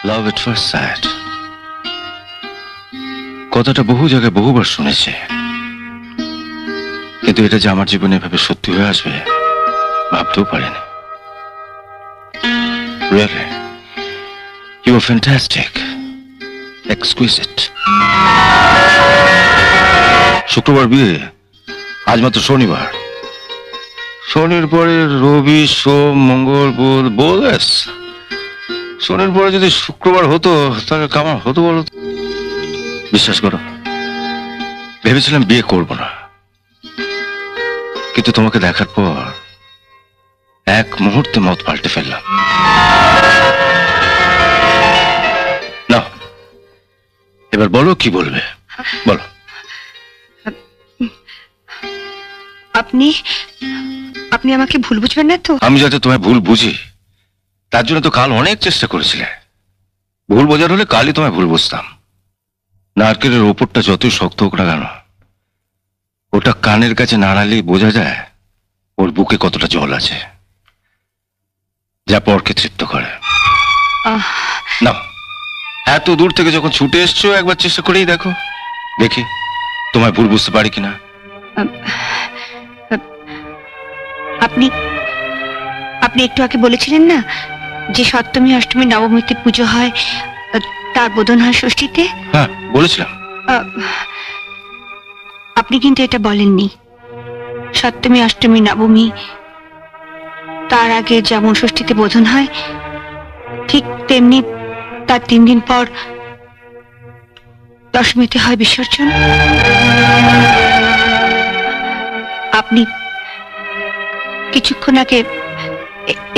Love at first sight কথাটা বহু জায়গায় বহুবার শুনেছি, কিন্তু এটা যে আমার জীবনে এভাবে সত্যি হয়ে আসবে ভাবতেও পারিনি। Really, you are fantastic, exquisite. শুক্রবার বিয়ে, আজ মাত্র শনিবার। শনির পরে রবি, সোম, মঙ্গল, বুধ, বোধ। শনির পরে যদি শুক্রবার হতো তাহলে কেমন হতো বলো? বিশ্বাস করো, ভেবেছিলাম বিয়ে করব না, কিন্তু তোমাকে দেখার পর এক মুহূর্তে মত পাল্টে ফেললাম। না, এবার বলো কি বলবে, বলো। আপনি আপনি আমাকে ভুল বুঝবেন না তো? আমি যাতে তোমায় ভুল বুঝি তার জন্য তো কাল অনেক চেষ্টা করেছিলে। ভুল বোঝার হলে কালই তোমায় ভুল বুঝতাম। নারকেলের ওপরটা যতই শক্ত হোক না কেন, ওটা কানের কাছে নাড়ালেই বোঝা যায় ওর বুকে কতটা জল আছে, যা পরকে তৃপ্ত করে। না, এত দূর থেকে যখন ছুটে এসছো একবার চেষ্টা করেই দেখো, দেখি তোমায় ভুল বুঝতে পারি কিনা। আপনি আপনি একটু আগে বলেছিলেন না যে সপ্তমী, অষ্টমী, নবমীতে পুজো হয়, তার বোধন হয় ষষ্ঠীতে। হ্যাঁ, বলেছিলাম। আপনি কিন্তু এটা বলেননি সপ্তমী, অষ্টমী, নবমী তার আগে যেমন ষষ্ঠীতে বোধন হয়, ঠিক তেমনি তার 3 দিন পর দশমীতে হয় বিসর্জন। আপনি কিছুক্ষণ আগে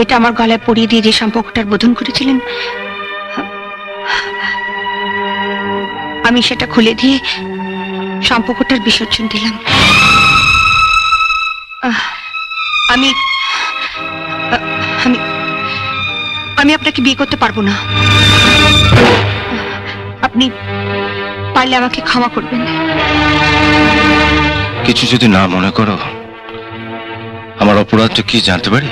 এটা আমার গলায় পরিয়ে দিয়ে যে সম্পর্কটার বোধন করেছিলেন, আমি সেটা খুলে দিয়ে সম্পর্কটার বিসর্জন দিলাম। আমি আমি আমি আপনাকে বিয়ে করতে পারবো না। আপনি পারলে আমাকে ক্ষমা করবেন। কিছু যদি না মনে করো, আমার অপরাধটা কি জানতে পারি?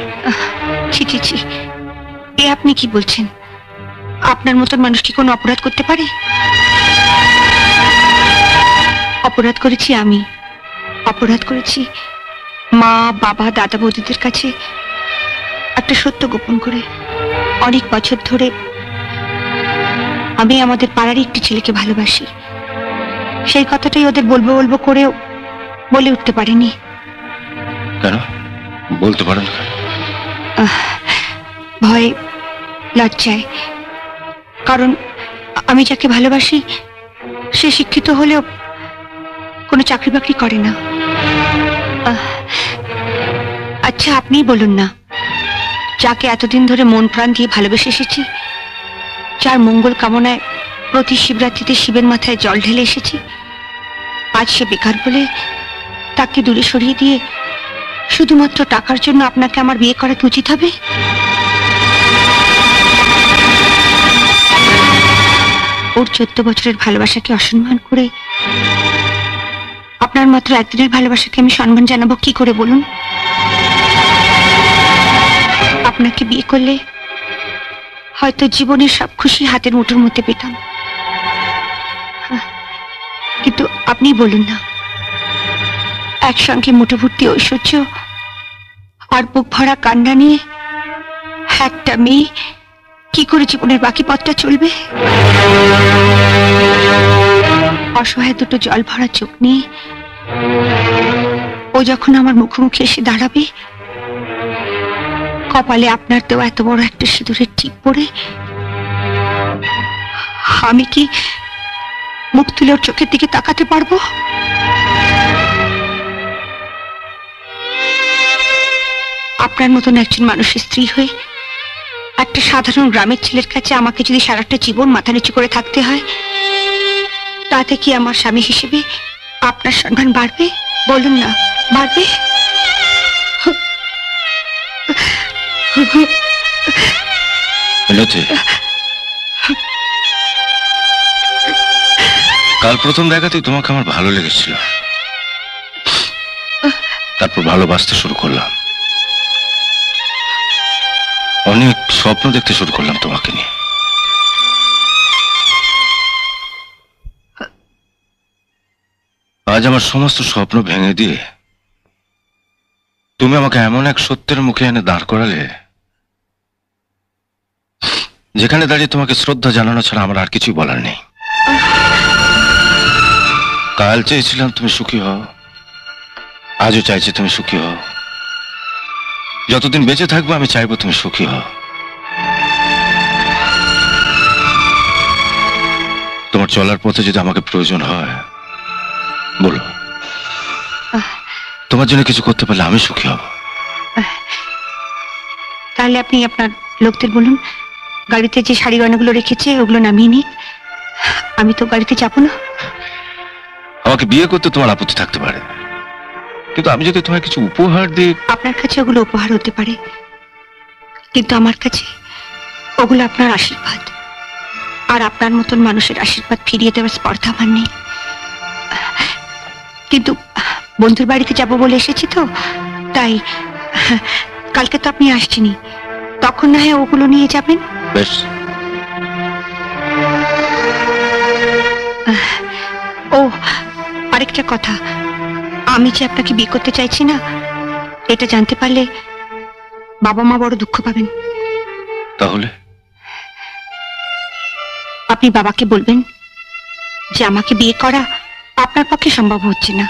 ছি ছি ছি, এ আপনি কি বলছেন? আপনার মতন মানুষ কি কোনো অপরাধ করতে পারে? অপরাধ করেছি আমি, অপরাধ করেছি মা, বাবা, দাদা, বৌদিদের কাছে একটা সত্য গোপন করে। অনেক বছর ধরে আমি আমাদের পাড়ারই একটি ছেলেকে ভালোবাসি। সেই কথাটাই ওদের বলবো বলবো করেও বলে উঠতে পারিনি। কেন বলতে পারো না? ভয়, লজ্জায়। কারণ আমি যাকে ভালোবাসি সে শিক্ষিত হলেও কোনো চাকরি বাকরি করে না। আচ্ছা, আপনিই বলুন না, যাকে এতদিন ধরে মন প্রাণ দিয়ে ভালোবেসে এসেছি, যার মঙ্গল কামনায় প্রতি শিবরাত্রিতে শিবের মাথায় জল ঢেলে এসেছি, আজ সে বেকার বলে তাকে দূরে সরিয়ে দিয়ে শুধুমাত্র টাকার জন্য আপনাকে আমার বিয়ে করা কি উচিত হবে? ওর 14 বছরের ভালোবাসাকে অসম্মান করে আপনার মাত্র একদিনের ভালোবাসাকে আমি সম্মান জানাবো কি করে বলুন? আপনাকে বিয়ে করলে হয়তো জীবনের সব খুশি হাতের মুঠোর মধ্যে পেতাম, কিন্তু আপনি বলুন না, একসঙ্গে মুঠো ভর্তি ঐশ্বর্য আর বুক ভরা কান্না নিয়ে একটা মেয়ে কি করে জীবনের বাকি পথটা চলবে? অসহায় দুটো জল ভরা চোখ নিয়ে ও যখন আমার মুখোমুখি এসে দাঁড়াবে, কপালে আপনার দেওয়া এত বড় একটা সিঁদুরের টিপ পড়ে, আমি কি মুখ তুলে ওর চোখের দিকে তাকাতে পারবো? আপনার মতন একজন মানুষের স্ত্রী হয়ে একটা সাধারণ গ্রামের ছেলের কাছে আমাকে যদি সারাটা জীবন মাথা নিচু করে থাকতে হয়, তাতে কি আমার স্বামী হিসেবে আপনার সম্মান বাড়বে? বলুন না, বাড়বে? কাল প্রথম দেখাতেই তোমাকে আমার ভালো লেগেছিল, তারপর ভালোবাসতে শুরু করলাম, অনেক স্বপ্ন দেখতে শুরু করলাম তোমাকে নিয়ে। আজ আমার সমস্ত স্বপ্ন ভেঙে দিয়ে তুমি আমাকে এমন এক সত্যের মুখে এনে দাঁড় করালে, যেখানে দাঁড়িয়ে তোমাকে শ্রদ্ধা জানানো ছাড়া আমার আর কিছুই বলার নেই। কাল চেয়েছিলাম তুমি সুখী হও, আজও চাইছি তুমি সুখী হও। যতদিন বেঁচে থাকবো আমি চাইবো তুমি সুখী হও। তোমার চলার পথে যদি আমাকে প্রয়োজন হয় বলো, তোমার জন্য কিছু করতে পারলে আমি সুখী হব। তাহলে আপনি আপনার লোকদের বলুন, গাড়িতে যে শাড়ি গয়নাগুলো রেখেছে ওগুলো নামিয়ে নিন। আমি তো গাড়িতে যাবো না। আমাকে বিয়ে করতে তোমার আপত্তি থাকতে পারে, কিন্তু আমি যদি তোমায় কিছু উপহার দিই। আপনার কাছে ওগুলো উপহার হতে পারে, কিন্তু আমার কাছে ওগুলো আপনার আশীর্বাদ। আর আপনার মতন মানুষের আশীর্বাদ ফিরিয়ে দেওয়ার স্পর্ধা আমার নেই। কিন্তু বন্ধুর বাড়িতে যাব বলে এসেছি তো, তাই কালকে তো আপনি আসছেনই, তখন না হয় ওগুলো নিয়ে যাবেন। বেশ। ও আরেকটা কথা, আমি যে আপনাকে বিয়ে করতে চাইছি না, এটা জানতে পারলে বাবা মা বড় দুঃখ পাবেন। তাহলে আপনি বাবাকে বলবেন যে আমাকে বিয়ে করা আপনার পক্ষে সম্ভব হচ্ছে না।